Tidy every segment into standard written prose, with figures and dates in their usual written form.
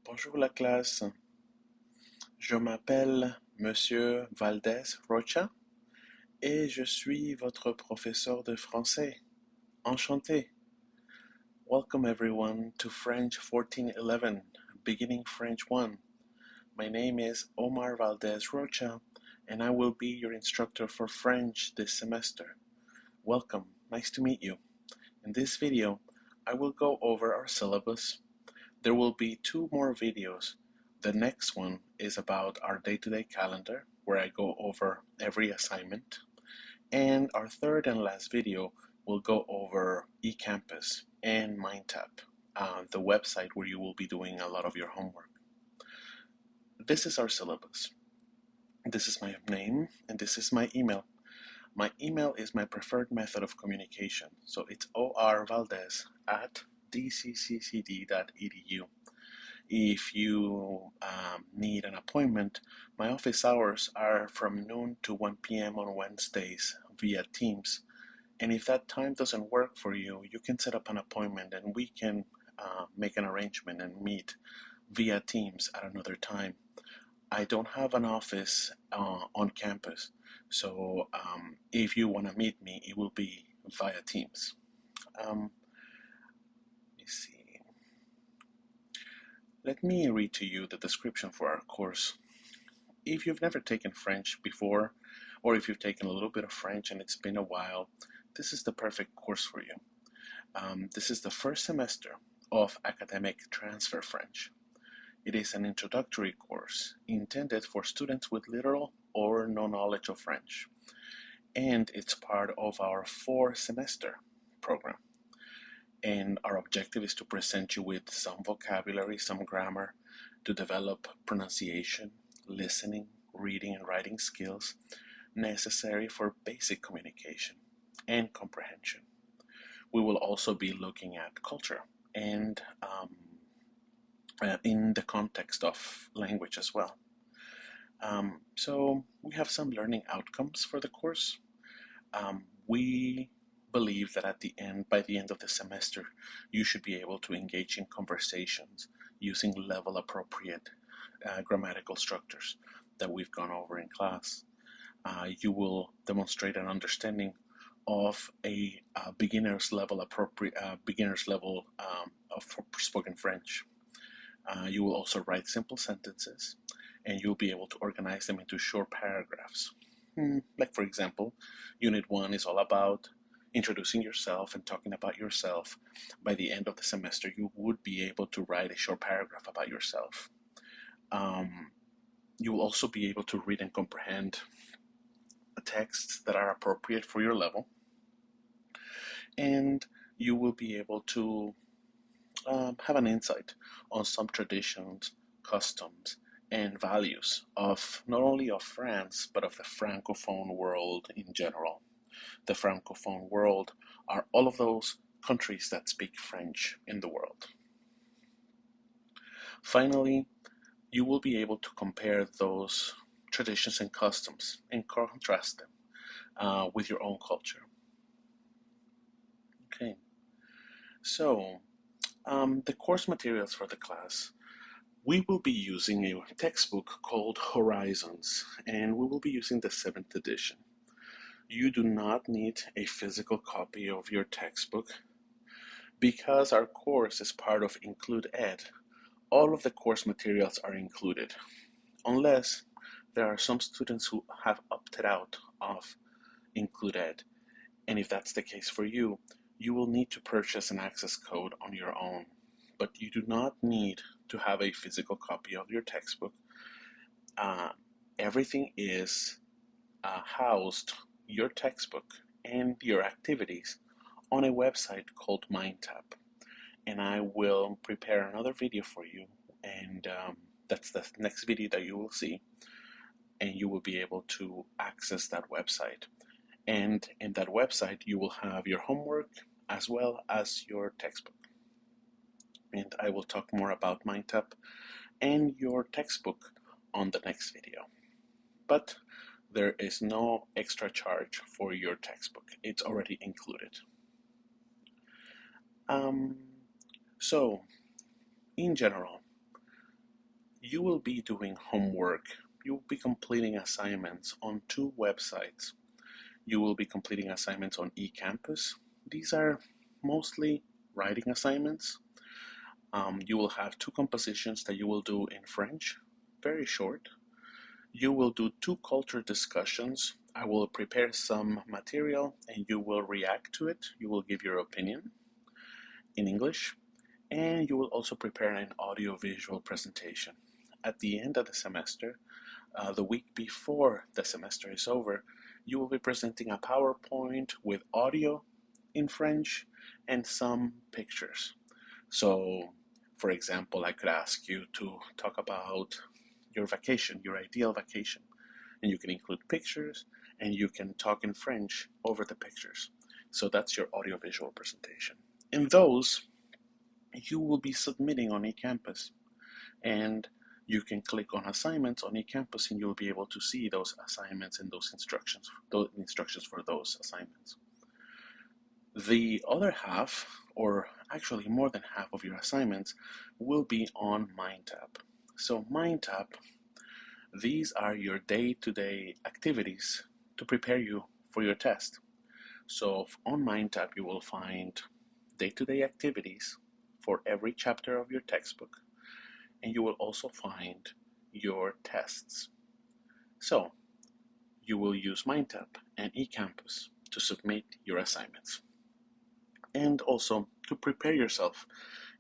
Bonjour la classe, je m'appelle Monsieur Valdez Rocha et je suis votre professeur de français. Enchanté. Welcome everyone to French 1411, beginning French 1. My name is Omar Valdez Rocha and I will be your instructor for French this semester. Welcome, nice to meet you. In this video, I will go over our syllabus. There will be 2 more videos. The next one is about our day-to-day calendar, where I go over every assignment. And our third and last video will go over eCampus and MindTap, the website where you will be doing a lot of your homework. This is our syllabus. This is my name and this is my email. My email is my preferred method of communication, so it's orvaldez@dcccd.edu. If you need an appointment, my office hours are from noon to 1 p.m. on Wednesdays via Teams. And if that time doesn't work for you, you can set up an appointment and we can make an arrangement and meet via Teams at another time. I don't have an office on campus, so if you want to meet me, it will be via Teams. Let me see. Let me read to you the description for our course. If you've never taken French before, or if you've taken a little bit of French and it's been a while, this is the perfect course for you. This is the first semester of academic transfer French. It is an introductory course intended for students with little or no knowledge of French, and it's part of our 4-semester program. And our objective is to present you with some vocabulary, some grammar, to develop pronunciation, listening, reading, and writing skills necessary for basic communication and comprehension. We will also be looking at culture and in the context of language as well. So we have some learning outcomes for the course. We believe that by the end of the semester, you should be able to engage in conversations using level-appropriate grammatical structures that we've gone over in class. You will demonstrate an understanding of a beginner's level of spoken French. You will also write simple sentences, and you'll be able to organize them into short paragraphs. Like, for example, Unit 1 is all about introducing yourself and talking about yourself. By the end of the semester, you would be able to write a short paragraph about yourself. You will also be able to read and comprehend texts that are appropriate for your level. And you will be able to have an insight on some traditions, customs, and values of not only of France, but of the Francophone world in general. The Francophone world are all of those countries that speak French in the world. Finally, you will be able to compare those traditions and customs and contrast them with your own culture. Okay, so the course materials for the class. We will be using a textbook called Horizons, and we will be using the 7th edition. You do not need a physical copy of your textbook because our course is part of Include Ed. All of the course materials are included, unless there are some students who have opted out of Include Ed. And if that's the case for you, you will need to purchase an access code on your own. But you do not need to have a physical copy of your textbook. Everything is housed, your textbook and your activities, on a website called MindTap. And I will prepare another video for you, and that's the next video that you will see, and you will be able to access that website. And in that website, you will have your homework as well as your textbook. And I will talk more about MindTap and your textbook on the next video. But there is no extra charge for your textbook. It's already included. So, in general, You will be doing homework. You will be completing assignments on two websites. You will be completing assignments on eCampus. These are mostly writing assignments. You will have two compositions that you will do in French, very short. You will do two culture discussions. I will prepare some material and you will react to it. You will give your opinion in English, and you will also prepare an audio-visual presentation. At the end of the semester, the week before the semester is over, you will be presenting a PowerPoint with audio in French and some pictures. So, for example, I could ask you to talk about your vacation, your ideal vacation, and you can include pictures and you can talk in French over the pictures. So that's your audiovisual presentation. In those, you will be submitting on eCampus, and you can click on assignments on eCampus and you'll be able to see those assignments and those instructions for those assignments. The other half, or actually more than half of your assignments, will be on MindTap. So MindTap, these are your day-to-day activities to prepare you for your test. So on MindTap, you will find day-to-day activities for every chapter of your textbook, and you will also find your tests. So you will use MindTap and eCampus to submit your assignments. And also to prepare yourself,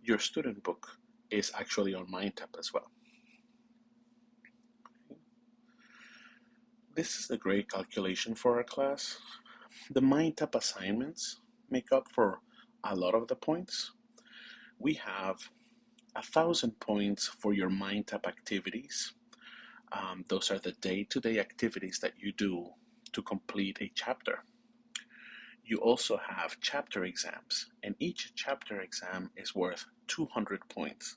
your student book is actually on MindTap as well. This is a great calculation for our class. The MindTap assignments make up for a lot of the points. We have 1,000 points for your MindTap activities. Those are the day-to-day activities that you do to complete a chapter. You also have chapter exams, and each chapter exam is worth 200 points.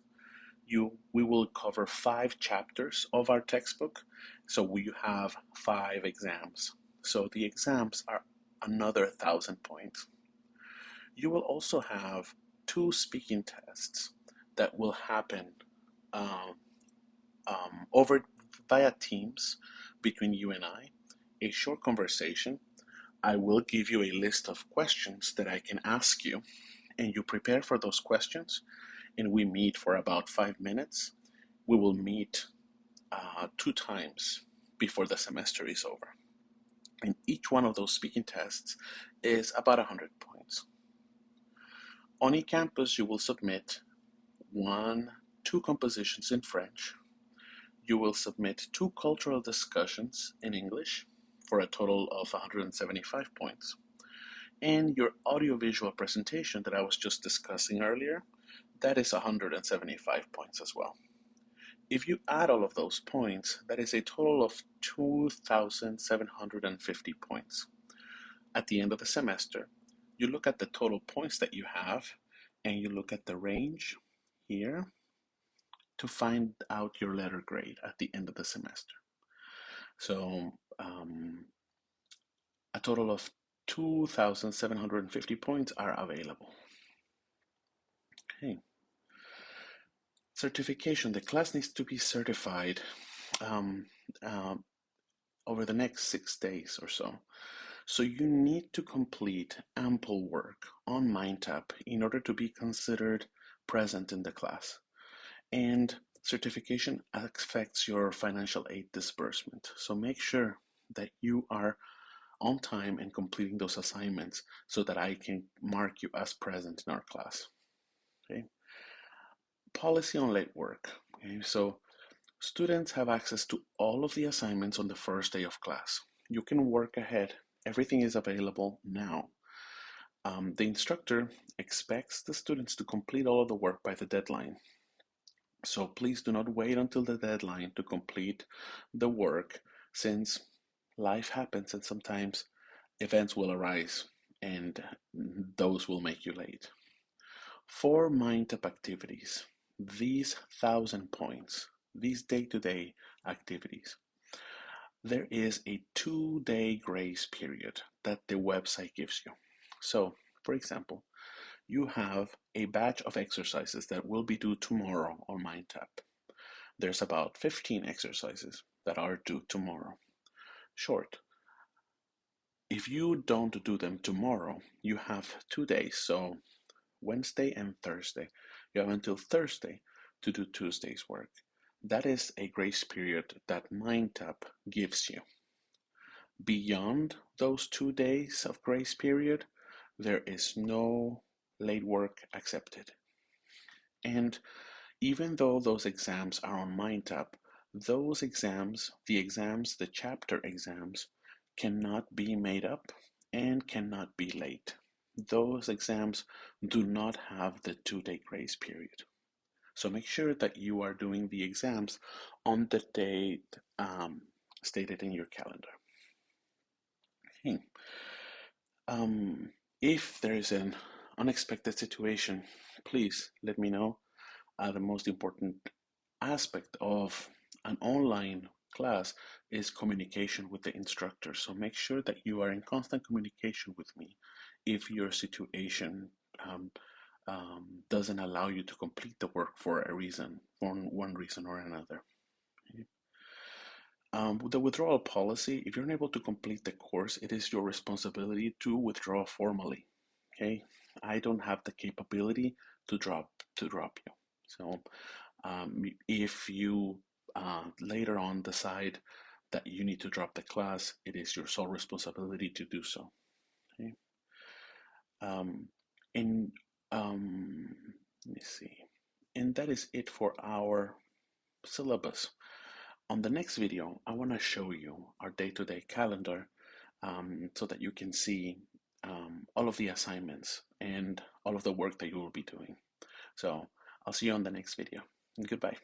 We will cover 5 chapters of our textbook, so we have 5 exams. So the exams are another 1,000 points. You will also have 2 speaking tests that will happen over via Teams between you and I, a short conversation. I will give you a list of questions that I can ask you, and you prepare for those questions, and we meet for about 5 minutes. We will meet 2 times before the semester is over. And each one of those speaking tests is about 100 points. On eCampus, you will submit 2 compositions in French. You will submit 2 cultural discussions in English for a total of 175 points. And your audiovisual presentation that I was just discussing earlier, that is 175 points as well. If you add all of those points, that is a total of 2,750 points. At the end of the semester, you look at the total points that you have, and you look at the range here to find out your letter grade at the end of the semester. So a total of 2,750 points are available. Okay. Certification. The class needs to be certified over the next 6 days or so. So you need to complete ample work on MindTap in order to be considered present in the class. And certification affects your financial aid disbursement. So make sure that you are on time and completing those assignments so that I can mark you as present in our class. Okay. Policy on late work. Okay. So students have access to all of the assignments on the first day of class. You can work ahead. Everything is available now. The instructor expects the students to complete all of the work by the deadline. So please do not wait until the deadline to complete the work, since life happens and sometimes events will arise and those will make you late. For MindTap activities, these 1,000 points, these day-to-day activities, there is a 2-day grace period that the website gives you. So, for example, you have a batch of exercises that will be due tomorrow on MindTap. there's about 15 exercises that are due tomorrow. Short. If you don't do them tomorrow, you have 2 days, so Wednesday and Thursday. You have until Thursday to do Tuesday's work. That is a grace period that MindTap gives you. Beyond those 2 days of grace period, there is no late work accepted. And even though those exams are on MindTap, those exams, the chapter exams, cannot be made up and cannot be late. Those exams do not have the 2-day grace period. So make sure that you are doing the exams on the date stated in your calendar. Okay. If there is an unexpected situation, please let me know. The most important aspect of an online class is communication with the instructor. So make sure that you are in constant communication with me if your situation doesn't allow you to complete the work for a reason, for one reason or another. Okay. With the withdrawal policy, if you're unable to complete the course, it is your responsibility to withdraw formally. Okay, I don't have the capability to drop you. So if you later on decide that you need to drop the class, it is your sole responsibility to do so. Okay. In let me see, and that is it for our syllabus. On the next video, I want to show you our day-to-day calendar so that you can see all of the assignments and all of the work that you will be doing. So I'll see you on the next video. Goodbye.